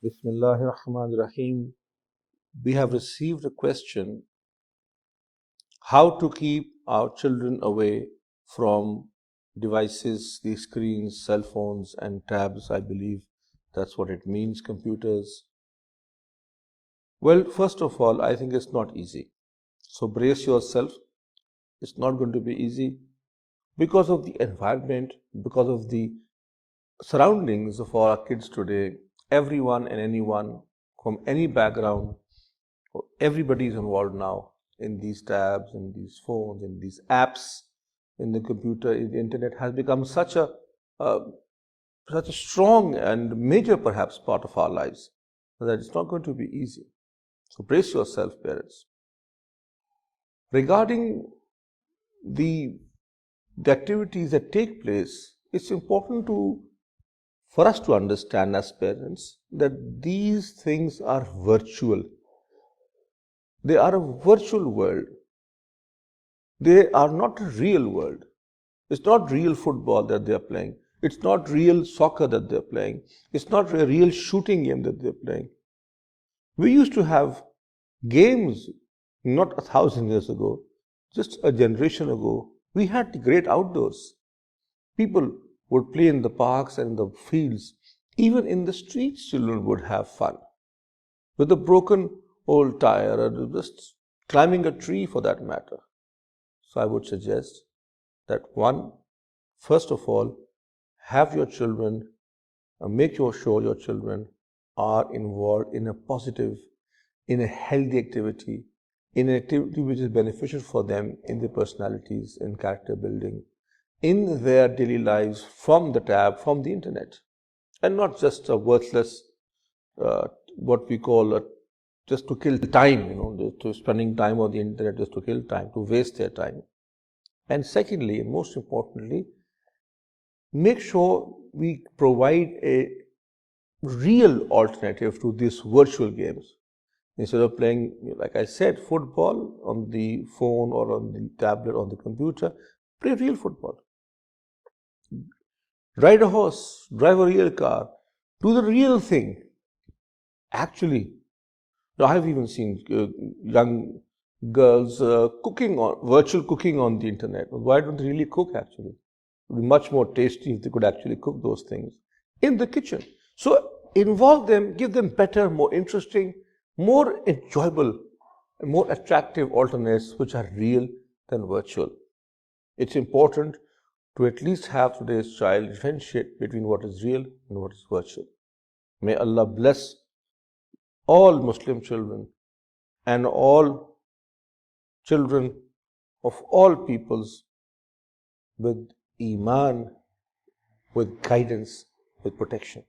Bismillahir Rahmanir Rahim. We have received a question: how to keep our children away from devices, these screens, cell phones, and tabs. I believe that's what it means, computers. Well, first of all, I think it's not easy. So brace yourself. It's not going to be easy because of the environment, because of the surroundings of our kids today. Everyone and anyone from any background, everybody is involved now in these tabs, in these phones, in these apps, in the computer. In the internet has become such a strong and major, perhaps, part of our lives that it's not going to be easy. So brace yourself, parents. Regarding the activities that take place, it's important for us to understand as parents that these things are virtual. They are a virtual world. They are not a real world. It's not real football that they are playing. It's not real soccer that they're playing. It's not a real shooting game that they're playing. We used to have games not 1,000 years ago, just a generation ago. We had the great outdoors. People would play in the parks and the fields. Even in the streets, children would have fun. With a broken old tire or just climbing a tree for that matter. So I would suggest that first of all, have your children, make sure your children are involved in a positive, in a healthy activity, in an activity which is beneficial for them in their personalities, in character building, in their daily lives, from the tab, from the internet, and not just a worthless, what we call just to kill time, to spending time on the internet just to kill time, to waste their time. And secondly, and most importantly, make sure we provide a real alternative to these virtual games. Instead of playing, like I said, football on the phone or on the tablet or on the computer, play real football. Ride a horse, drive a real car, do the real thing. Actually, I have even seen young girls virtual cooking on the internet. Why don't they really cook actually? It would be much more tasty if they could actually cook those things in the kitchen. So involve them, give them better, more interesting, more enjoyable, more attractive alternates which are real than virtual. It's important to at least have today's child differentiate between what is real and what is virtual. May Allah bless all Muslim children and all children of all peoples with Iman, with guidance, with protection.